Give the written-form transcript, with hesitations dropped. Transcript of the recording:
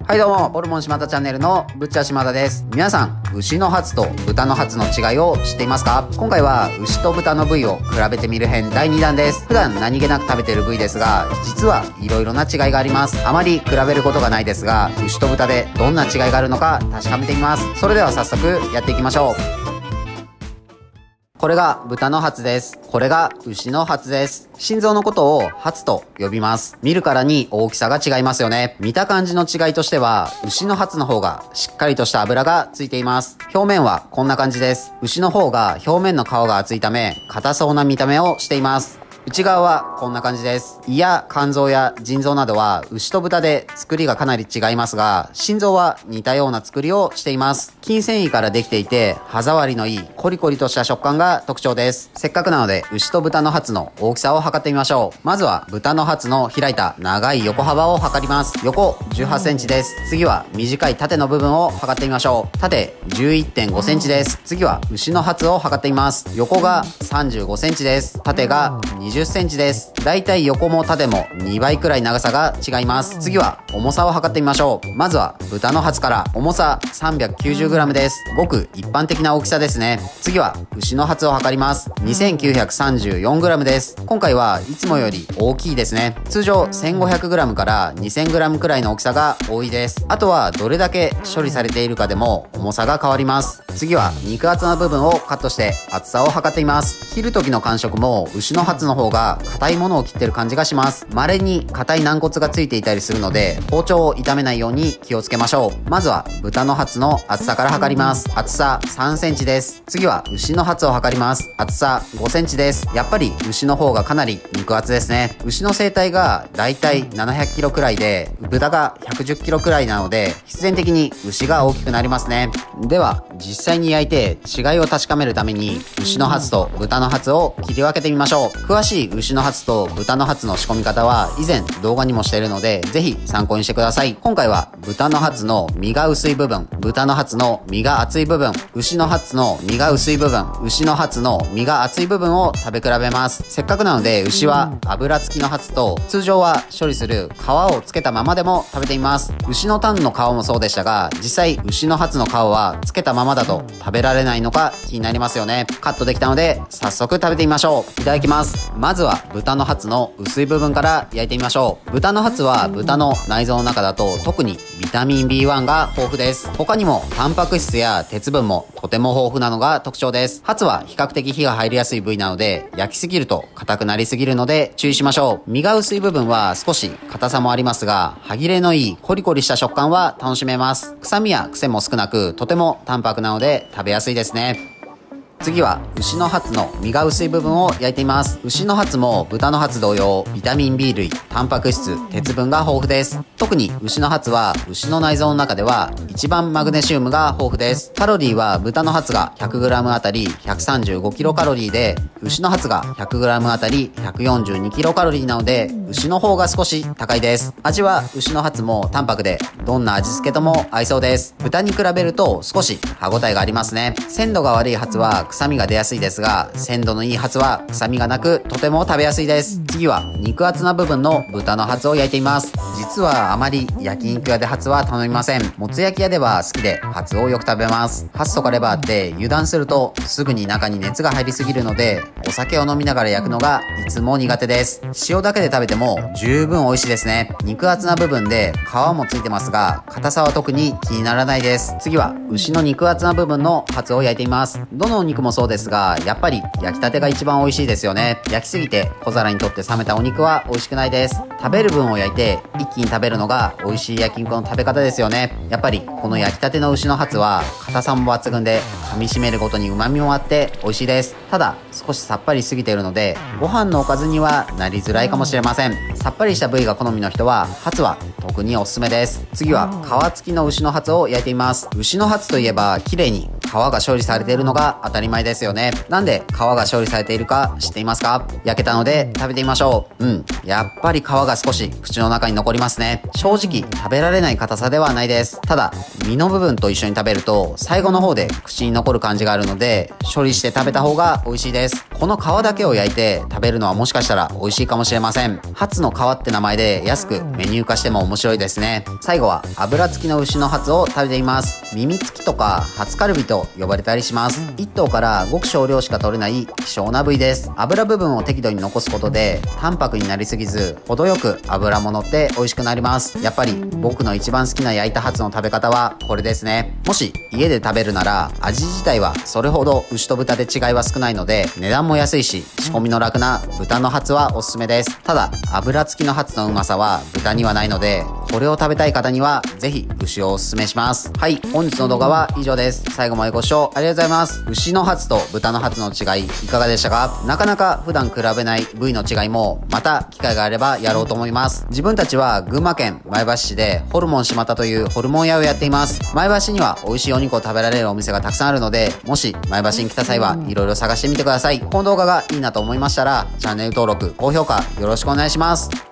はいどうも、ホルモン島田チャンネルのぶっちゃ島田です。皆さん、牛のハツと豚のハツの違いを知っていますか？今回は牛と豚の部位を比べてみる編第2弾です。普段何気なく食べている部位ですが、実は色々な違いがあります。あまり比べることがないですが、牛と豚でどんな違いがあるのか確かめてみます。それでは早速やっていきましょう。これが豚のハツです。これが牛のハツです。心臓のことをハツと呼びます。見るからに大きさが違いますよね。見た感じの違いとしては、牛のハツの方がしっかりとした脂がついています。表面はこんな感じです。牛の方が表面の皮が厚いため、硬そうな見た目をしています。内側はこんな感じです。胃や肝臓や腎臓などは牛と豚で作りがかなり違いますが、心臓は似たような作りをしています。筋繊維からできていて、歯触りのいいコリコリとした食感が特徴です。せっかくなので牛と豚のハツの大きさを測ってみましょう。まずは豚のハツの開いた長い横幅を測ります。横18センチです。次は短い縦の部分を測ってみましょう。縦11.5センチです。次は牛のハツを測ってみます。横が35センチです。縦が20センチです。だいたい横も縦も2倍くらい長さが違います。次は重さを測ってみましょう。まずは豚のハツから。重さ 390g です。ごく一般的な大きさですね。次は牛のハツを測ります。 2934g です。今回はいつもより大きいですね。通常 1500g から 2000g くらいの大きさが多いです。あとはどれだけ処理されているかでも重さが変わります。次は肉厚な部分をカットして厚さを測っています。切る時の感触も牛のハツの方が硬いものを切ってる感じがします。稀に硬い軟骨がついていたりするので、包丁を傷めないように気をつけましょう。まずは豚のハツの厚さから測ります。厚さ3センチです。次は牛のハツを測ります。厚さ5センチです。やっぱり牛の方がかなり肉厚ですね。牛の生体がだいたい700キロくらいで、豚が110キロくらいなので、必然的に牛が大きくなりますね。では実際に焼いて違いを確かめるために、牛のハツと豚のハツを切り分けてみましょう。詳しい牛のハツと豚のハツの仕込み方は以前動画にもしているので、ぜひ参考にしてください。今回は豚のハツの身が薄い部分、豚のハツの身が厚い部分、牛のハツの身が薄い部分、牛のハツの身が厚い部分を食べ比べます。せっかくなので牛は油付きのハツと、通常は処理する皮をつけたままでも食べてみます。牛のタンの皮もそうでしたが、実際牛のハツの皮はつけたままだと食べられないのか気になりますよね。カットできたので早速食べてみましょう。いただきます。まずは豚のハツの薄い部分から焼いてみましょう。豚のハツは豚の内臓の中だと特にビタミン B1 が豊富です。他にもタンパク質や鉄分もとても豊富なのが特徴です。ハツは比較的火が入りやすい部位なので、焼きすぎると硬くなりすぎるので注意しましょう。身が薄い部分は少し硬さもありますが、歯切れのいいコリコリした食感は楽しめます。臭みや癖も少なく、とても淡白なので食べやすいですね。次は牛のハツの身が薄い部分を焼いてみます。牛のハツも豚のハツ同様、ビタミン B 類、タンパク質、鉄分が豊富です。特に牛のハツは牛の内臓の中では一番マグネシウムが豊富です。カロリーは豚のハツが 100g あたり135キロカロリーで、牛のハツが 100g あたり142キロカロリーなので、牛の方が少し高いです。味は牛のハツも淡白で、どんな味付けとも合いそうです。豚に比べると少し歯ごたえがありますね。鮮度が悪いハツは臭みが出やすいですが、鮮度のいいハツは臭みがなくとても食べやすいです。次は肉厚な部分の豚のハツを焼いてみます。実はあまり焼肉屋でハツは頼みません。もつ焼き屋では好きでハツをよく食べます。ハツとかレバーって油断するとすぐに中に熱が入りすぎるので、お酒を飲みながら焼くのがいつも苦手です。塩だけで食べても十分美味しいですね。肉厚な部分で皮もついてますが、硬さは特に気にならないです。次は牛の肉厚な部分のハツを焼いてみます。どのお肉もそうですが、やっぱり焼きたてが一番美味しいですよね。焼きすぎて小皿にとって冷めたお肉は美味しくないです。食べる分を焼いて一気に食べるのが美味しい焼肉の食べ方ですよね。やっぱりこの焼きたての牛のハツは硬さも抜群で、噛み締めるごとに旨味もあって美味しいです。ただ少しさっぱりしすぎているので、ご飯のおかずにはなりづらいかもしれません。さっぱりした部位が好みの人はハツは特におすすめです。次は皮付きの牛のハツを焼いてみます。牛のハツといえば綺麗に皮が処理されているのが当たり前ですよね。なんで皮が処理されているか知っていますか？焼けたので食べてみましょう。やっぱり皮が少し口の中に残りますね。正直食べられない硬さではないです。ただ身の部分と一緒に食べると最後の方で口に残る感じがあるので、処理して食べた方が美味しいです。この皮だけを焼いて食べるのはもしかしたら美味しいかもしれません。ハツの皮って名前で安くメニュー化しても面白いですね。最後は油付きの牛のハツを食べてみます。耳付きとかハツカルビと呼ばれたりします。1頭からごく少量しか取れない希少な部位です。油部分を適度に残すことで淡白になりすぎず程よく油も乗って美味しくなります。やっぱり僕の一番好きな焼いたハツの食べ方はこれですね。もし家で食べるなら味自体はそれほど牛と豚で違いは少ないので、値段も安いし仕込みの楽な豚のハツはおすすめです。ただ油付きのハツのうまさは豚にはないので、これを食べたい方にはぜひ牛をおすすめします。はい、本日の動画は以上です。最後までご視聴ありがとうございます。牛のハツと豚のハツの違いいかがでしたか？なかなか普段比べない部位の違いもまた機会があればやろうと思います。自分たちは群馬県前橋市でホルモン島田というホルモン屋をやっています。前橋には美味しいお肉を食べられるお店がたくさんあるので、もし前橋に来た際はいろいろ探してみてください。この動画がいいなと思いましたらチャンネル登録、高評価よろしくお願いします。